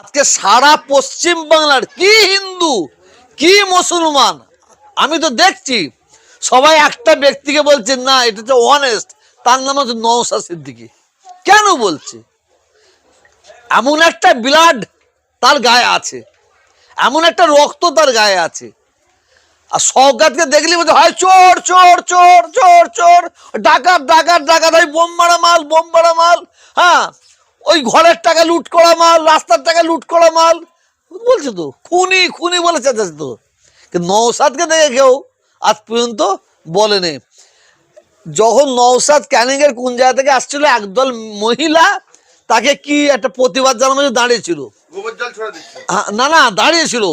আজকে সারা পশ্চিম বাংলার কি হিন্দু কি মুসলমান আমি তো দেখছি সবাই একটা ব্যক্তিকে বলছে না এটা তো অনেস্ট, তার নাম হচ্ছে নওশাদ সিদ্দিকী। কেন বলছে? এমন একটা ব্লাড তার গায়ে আছে, এমন একটা রক্ত তার গায়ে আছে। আর শওকতকে দেখলি বলছে হয় চোর চোর চোর চোর চোর, ডাকাত ডাকাত ডাকাত, হয় বোম মারা মাল বোম মারা মাল, হ্যাঁ ওই ঘরের টাকা লুট করা মাল, রাস্তার টাকা লুট করা মাল বলছে তো, খুনি খুনি বলে চেঁচাচ্ছে তো। কিন্তু নওশাদকে দেখে কেউ আজ পর্যন্ত বলেনি। যখন নওশাদ ক্যানিংয়ের কোন জায়গা থেকে আসছিল, একদল মহিলা তাকে কি একটা প্রতিবাদ জানানোর দাঁড়িয়েছিল, না না দাঁড়িয়েছিল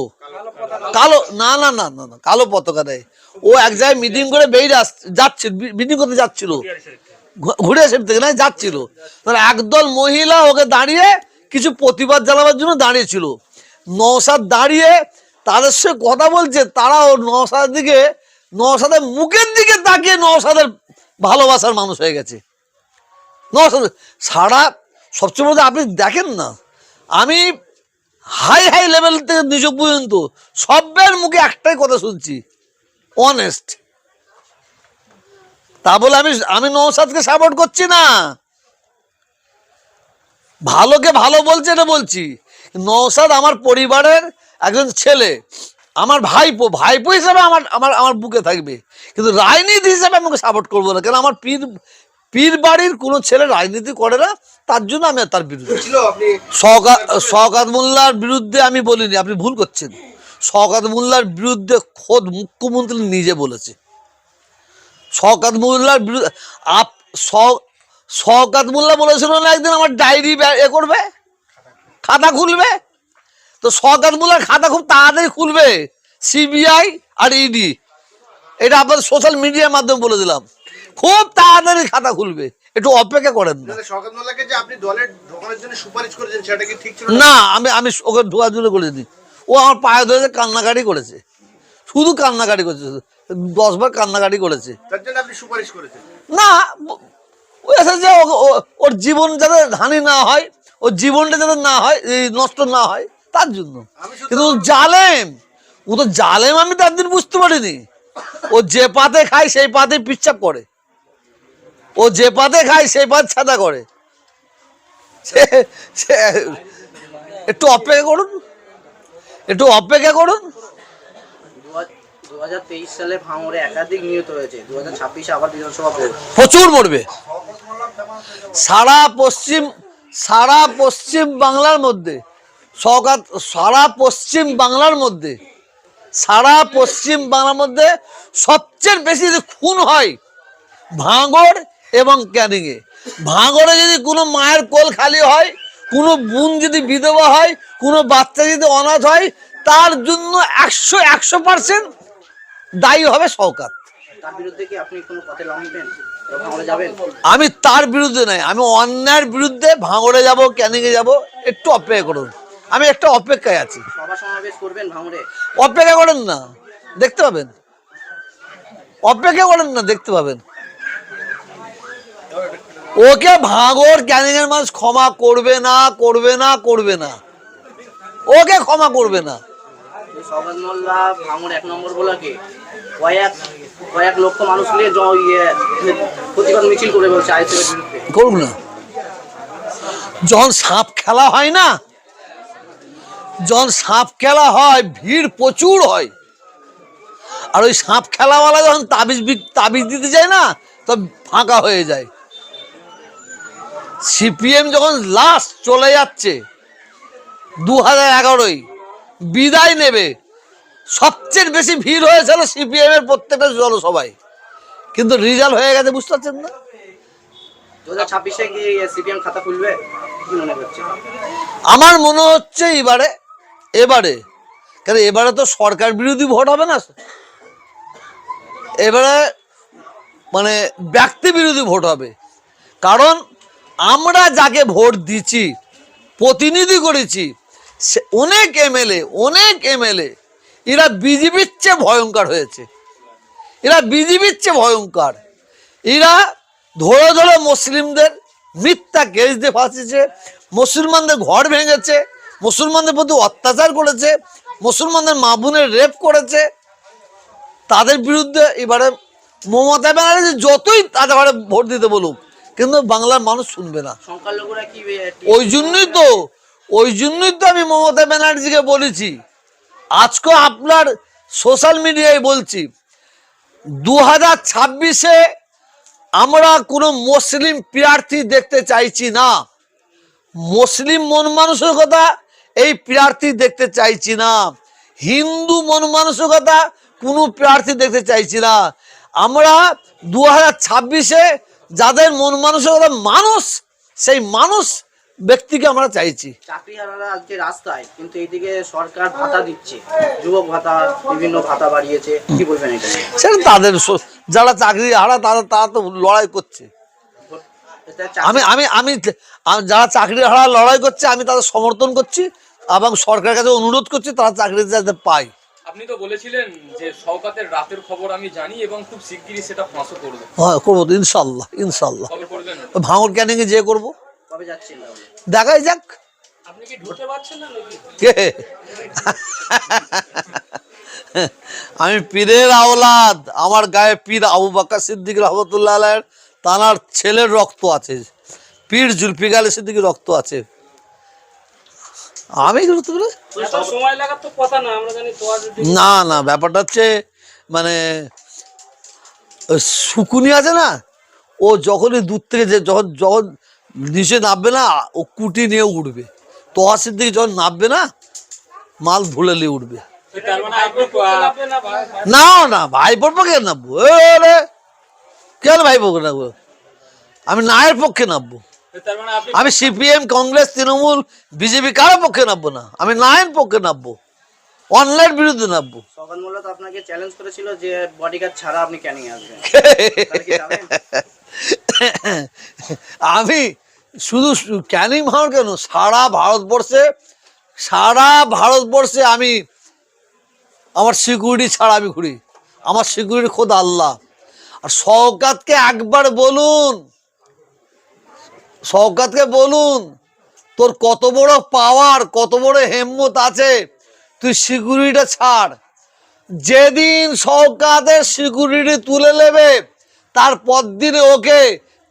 কালো, না না না না না কালো পতাকা দেয়, ও এক জায়গায় মিটিং করে বেরিয়ে যাচ্ছিল, মিটিং করতে যাচ্ছিল, ঘুরে এসে থেকে না যাচ্ছিল, একদল মহিলা ওকে দাঁড়িয়ে কিছু প্রতিবাদ জানাবার জন্য দাঁড়িয়েছিল। নওশাদ দাঁড়িয়ে তাদের সঙ্গে কথা বলছে, তারা ও নওশাদের দিকে, নওশাদের মুখের দিকে তাকিয়ে নওশাদের ভালোবাসার মানুষ হয়ে গেছে। নওশাদ সারা সবচেয়ে বড় আপনি দেখেন না, আমি হাই হাই লেভেল থেকে নিজ পর্যন্ত সবের মুখে একটাই কথা শুনছি, অনেস্ট। তা বলে আমি নওশাদকে সাপোর্ট করছি না, ভালোকে ভালো বলছে এটা বলছি। নওশাদ আমার পরিবারের একজন ছেলে, আমার ভাইপো, ভাইপো হিসাবে আমার আমার আমার বুকে থাকবে, কিন্তু রাজনীতি হিসাবে আমাকে সাপোর্ট করবো না, কেন আমার পীর বাড়ির কোনো ছেলে রাজনীতি করে না, তার জন্য আমি তার বিরুদ্ধে। শওকত মোল্লার বিরুদ্ধে আমি বলিনি, আপনি ভুল করছেন। শওকত মোল্লার বিরুদ্ধে খোদ মুখ্যমন্ত্রী নিজে বলেছে। শওকত মোল্লার বিরুদ্ধে শওকত মোল্লা বলেছিল না একদিন আমার ডায়েরি এ করবে, খাতা খুলবে, তো শওকত মোল্লার খাতা খুব তাড়াতাড়ি খুলবে সিবিআই আর ইডি, এটা আপনাদের সোশ্যাল মিডিয়ার মাধ্যমে বলে দিলাম, খুব তাড়াতাড়ি খাতা খুলবে, একটু অপেক্ষা করেন না। শওকত মোল্লাকে যে আপনি দলে ঢোকানোর জন্য সুপারিশ করেছেন সেটা কি ঠিক ছিল না? আমি ওকে ঢোকার জন্য করেছি, ও আমার পায়ে ধরে কান্নাকাটি করেছে, শুধু কান্নাকাটি করেছে, 10 বার কান্নাকাটি করেছে, তার জন্য আপনি সুপারিশ করেছেন না ও এসেছে ওর জীবন যাতে হানি না হয়, ওর জীবনটা যাতে না হয়, নষ্ট না হয় তার জন্য। কিন্তু জালেম, ও তো জালেম, আমি তো একদিন বুঝতে পারিনি। ও যে পাতে খায় সেই পাতে পিচ্ছাপ করে, ও যে পাতে খায় সেই পাত ছাদা করে। একটু অপেক্ষা করুন, একটু অপেক্ষা করুন। 2023 সালে ভাঙড়ে একাধিক নিহত হয়েছে, 2026 আবার বিধানসভা ভোট, প্রচুর মরবে। সারা পশ্চিম বাংলার মধ্যে শওকত, সারা পশ্চিম বাংলার মধ্যে সবচেয়ে বেশি যদি খুন হয় ভাঙড় এবং ক্যানিংয়ে। ভাঙড়ে যদি কোনো মায়ের কোল খালি হয়, কোনো বোন যদি বিধবা হয়, কোনো বাচ্চা যদি অনাথ হয়, তার জন্য 100% দায়ী হবে শওকত। তার বিরুদ্ধে কি আপনি কোনো পথে নামবেন, ভাঙড়ে যাবেন? আমি তার বিরুদ্ধে নাই, আমি অন্যায়ের বিরুদ্ধে ভাঙড়ে যাব, ক্যানিংয়ে যাব, একটু অপেক্ষা করুন, আমি একটা অপেক্ষায় আছি। সভা সমাবেশ করবেন ভাঙড়ে? অপেক্ষা করেন না, দেখতে পাবেন, অপেক্ষা করেন না, দেখতে পাবেন। ওকে ভাঙড় ক্যানিংয়ের মানুষ ক্ষমা করবে না, করবে না, করবে না, ওকে ক্ষমা করবে না। শওকত মোল্লা ভাঙড় 1 নম্বর ব্লকে কয়েক লক্ষ মানুষ নিয়ে প্রতিবাদ মিছিল করে বলছে আইএসএফের বিরুদ্ধে। করুন না, যখন সাপ খেলা হয় না, যখন সাপ খেলা হয় ভিড় প্রচুর হয়, আর ওই সাপ খেলাওয়ালা যখন তাবিজ দিতে যায় না, তখন ফাঁকা হয়ে যায়। সিপিএম যখন লাস্ট চলে যাচ্ছে 2011-য় বিদায় নেবে, সবচেয়ে বেশি ভিড় হয়েছিল সিপিএম এর প্রত্যেকটা জনসভায়, কিন্তু রেজাল্ট হয়ে গেছে, বুঝতে পারছেন না? 2026-এ কি সিপিএম খাতা খুলবে, কি মনে করছে? আমার মনে হচ্ছে এবারে কেন এবারে তো সরকার বিরোধী ভোট হবে না, এবারে মানে ব্যক্তি বিরোধী ভোট হবে। কারণ আমরা যাকে ভোট দিচ্ছি, প্রতিনিধি করেছি, অনেক এমএলএ এরা বিজেপির চেয়ে ভয়ঙ্কর হয়েছে, এরা বিজেপির চেয়ে ভয়ঙ্কর। এরা ধরে ধরে মুসলিমদের মিথ্যা কেস দিয়ে ফাঁসিয়েছে, মুসলমানদের ঘর ভেঙেছে, মুসলমানদের প্রতি অত্যাচার করেছে, মুসলমানদের মা বোনের রেপ করেছে, তাদের বিরুদ্ধে এবারে মমতা ব্যানার্জি যতই তাদের ঘরে ভোট দিতে বলুক, কিন্তু বাংলার মানুষ শুনবে না। সংখ্যালঘুরা কি ওই জন্যই তো আমি মমতা ব্যানার্জিকে বলেছি, আজকে আপনার সোশ্যাল মিডিয়ায় বলছি, 2026-এ আমরা কোনো মুসলিম প্রার্থী দেখতে চাইছি না। মুসলিম মন মানসিকতা এই প্রার্থী দেখতে চাইছি না, হিন্দু মন মানসিকতা কোনো প্রার্থী দেখতে চাইছি না। আমরা 2026-এ যাদের মন মানসিকতা মানুষ, সেই মানুষ ব্যক্তিকে আমরা চাইছি। চাকরিহারারা আজকে রাস্তায়, কিন্তু এইদিকে সরকার ভাতা দিচ্ছে, যুবক ভাতা, বিভিন্ন ভাতা বাড়িয়েছে, কি বলবেন এটা নিয়ে? সেটা তাদের যারা চাকরি হারা তারা তো লড়াই করছে। আমি আমি আমি যারা চাকরি হারা লড়াই করছে আমি তাদের সমর্থন করছি এবং সরকারের কাছে অনুরোধ করছি তারা চাকরি যাতে পায়। আপনি তো বলেছিলেন যে শওকতের রাতের খবর আমি জানি এবং খুব শিগগিরই সেটা ফাঁসও করব। হ্যাঁ, করবো ইনশাল্লাহ, ইনশাল্লাহ। কবে করবেন? ভাঙড় ক্যানিংয়ে যেয়ে করবো, কবে যাচ্ছেন? দেখাই যাক। আপনি কি ঢুকতে পারছেন না নাকি? কে? আমি পীরের আওলাদ, আমার গায়ে পীর আবু বকর সিদ্দিক রহমতুল্লাহ আলাইহির তানার ছেলের রক্ত আছে, পীর জুলফিকার আলী সিদ্দিকের রক্ত আছে। আমি সময় লাগার তো কথা না, আমরা জানি। না না, ব্যাপারটা হচ্ছে মানে শুকুনি আছে না, ও যখনই দূর থেকে যে যখন যখন নিচে নামবে না, ও কুটি নিয়ে উঠবে। তোয়া সিদ্দিক যখন নামবে না, মাল ধুলে নিয়ে উঠবে। না না, ভাইপোর পক্ষে নামবো, কেন ভাইপোকে নামবো? আমি নায়ের পক্ষে নামবো। আমি সিপিএম, কংগ্রেস, তৃণমূল, বিজেপি কারো পক্ষে নামবো না, আমি নায়ের পক্ষে নামবো, অন্যায়ের বিরুদ্ধে নামবো। শওকত মোল্লা তো আপনাকে চ্যালেঞ্জ করেছিল যে বডিগার্ড ছাড়া আপনি ক্যানিং আসবেন। আমি শুধু ক্যানিং ভাঙড় কেন, সারা ভারতবর্ষে আমি আমার সিকিউরিটি ছাড়া আমি ঘুরি। আমার সিকিউরিটি খোদ আল্লাহ। আর শওকতকে একবার বলুন, শওকতকে বলুন তোর কত বড় পাওয়ার, কত বড় হিম্মত আছে, তুই সিকিউরিটিটা ছাড়। যেদিন শওকতের সিকিউরিটি তুলে নেবে, তারপর দিনে ওকে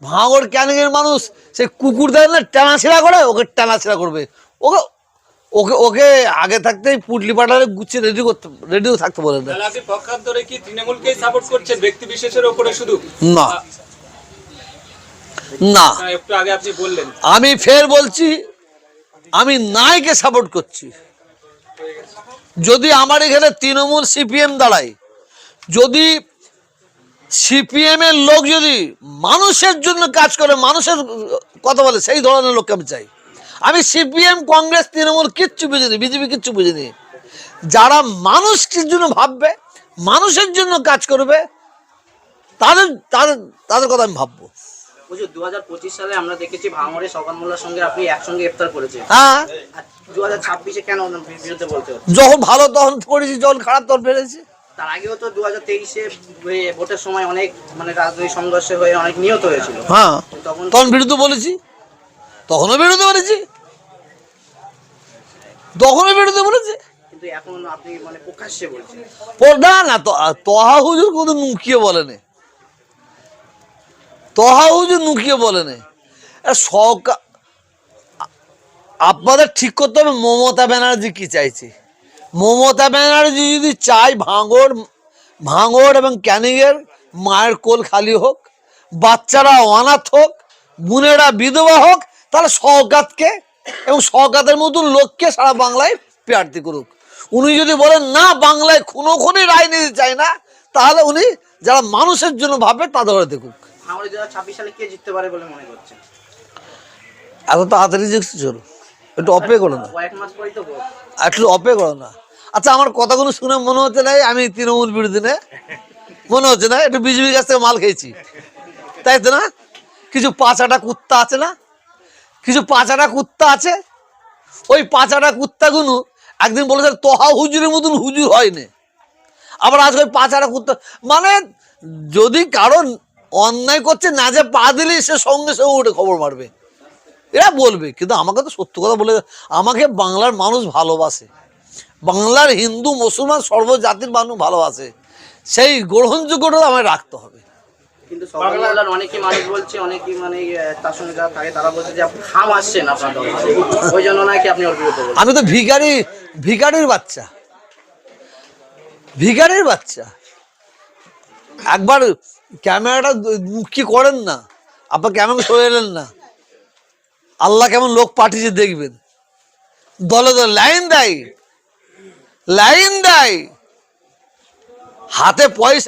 ভাঙড় ক্যানিংয়ের মানুষ সে কুকুর দেয় না টানাছিড়া করে, ওকে টানাছিড়া করবে। ওকে ওকে ওকে আগে থাকতেই পুটলি পাটালে গুছিয়ে রেডিও থাকতে বলে না। আপনি পক্ষান্তরে কি তৃণমূলকেই সাপোর্ট করছেন ব্যক্তি বিশেষের উপরে শুধু? না না, একটু আগে আপনি বললেন। আমি ফের বলছি, আমি নাইকে সাপোর্ট করছি। যদি আমার এখানে তৃণমূল সিপিএম দাঁড়ায়, যদি সিপিএম এর লোক যদি মানুষের জন্য কাজ করে, মানুষের কথা বলে, সেই ধরনের লোককে আমি চাই। আমি সিপিএম, কংগ্রেস, তৃণমূল কিচ্ছু বুঝিনি, বিজেপি কিচ্ছু বুঝিনি। যারা মানুষের জন্য ভাববে, মানুষের জন্য কাজ করবে, তাদের তাদের তাদের কথা আমি ভাববো। 2025 সালে আমরা দেখেছি ভাঙড়ে শওকত মোল্লার সঙ্গে আপনি একসঙ্গে ইফতার করেছেন। হ্যাঁ, 2026-এ কেন ওনার বিরুদ্ধে বলতে হচ্ছে? যখন ভালো তখন করেছি, যখন খারাপ তখন ফেলেছি। তার আগেও তো 2023-এ ভোটের সময় অনেক রাজনৈতিক সংঘর্ষ হয়ে অনেক নিহত হয়েছিল। হ্যাঁ, তখন বিরুদ্ধে বলেছি, তখনও বিরুদ্ধে বলেছি, কিন্তু এখন আপনি প্রকাশ্যে বলছেন। না, তহা হুজুর কোনো নুকিয়ে বলেনি, তহা হুজুর নুকিয়ে বলেনি। আপনাদের ঠিক করতে হবে মমতা ব্যানার্জি কি চাইছে। মমতা ব্যানার্জি যদি চায় ভাঙড় এবং ক্যানিংয়ের মায়ের কোল খালি হোক, বাচ্চারা অনাথ হোক, বোনেরা বিধবা হোক, তাহলে শওকতকে এবং শওকতের মতন লোককে সারা বাংলায় প্রার্থী করুক। উনি যদি বলেন না, বাংলায় খুনোখুনি রাজনীতি চায় না, তাহলে উনি যারা মানুষের জন্য ভাবে তাদের ঘরে দেখুক। ভাঙড়ে 2026 সালে কে জিততে পারে বলে মনে করছেন? এত তাড়াতাড়ি দেখছি, চলো একটু অপেক্ষা করো না, কয়েক মাস পরেই তো ভোট। একটু অপেক্ষা করো না। আচ্ছা, আমার কথাগুলো শুনে মনে হচ্ছে না আমি তৃণমূল বিরোধী না? মনে হচ্ছে না একটু বিজেপির কাছ থেকে মাল খেয়েছি, তাই তো না? কিছু পাঁচাটা কুত্তা আছে না, কিছু পাঁচাটা কুত্তা আছে, ওই পাঁচাটা কুত্তাগুলো একদিন বলেছে তহা হুজুরের মতন হুজুর হয়নি, আবার আজকে ওই পাঁচাটা কুত্তা। মানে যদি কারণ অন্যায় করছে না, যে পা দিলেই সে সঙ্গে সঙ্গে উঠে খবর মারবে, এরা বলবে, কিন্তু আমাকে তো সত্য কথা বলে, আমাকে বাংলার মানুষ ভালোবাসে, বাংলার হিন্দু মুসলমান সর্বজাতির মানুষ ভালোবাসে, সেই গ্রহণযোগ্যটা আমায় রাখতে হবে। কিন্তু সবার মোল্লার অনেকেই মানুষ বলছে, অনেকেই মানে তার সঙ্গে যারা থাকে তারা বলছে যে খাম আসছেন আপনার দলে, ওই জন্য নাকি আপনি ওর বিরুদ্ধে বলছেন। আমি তো ভিখারির বাচ্চা, ভিখারির বাচ্চা। একবার ক্যামেরাটা কি করেন না, আপনার কেমন সরে এলেন না, আল্লাহ কেমন লোক পাঠিয়েছে দেখবেন, দলে দলে লাইন দেয়, হাতে পয়সা।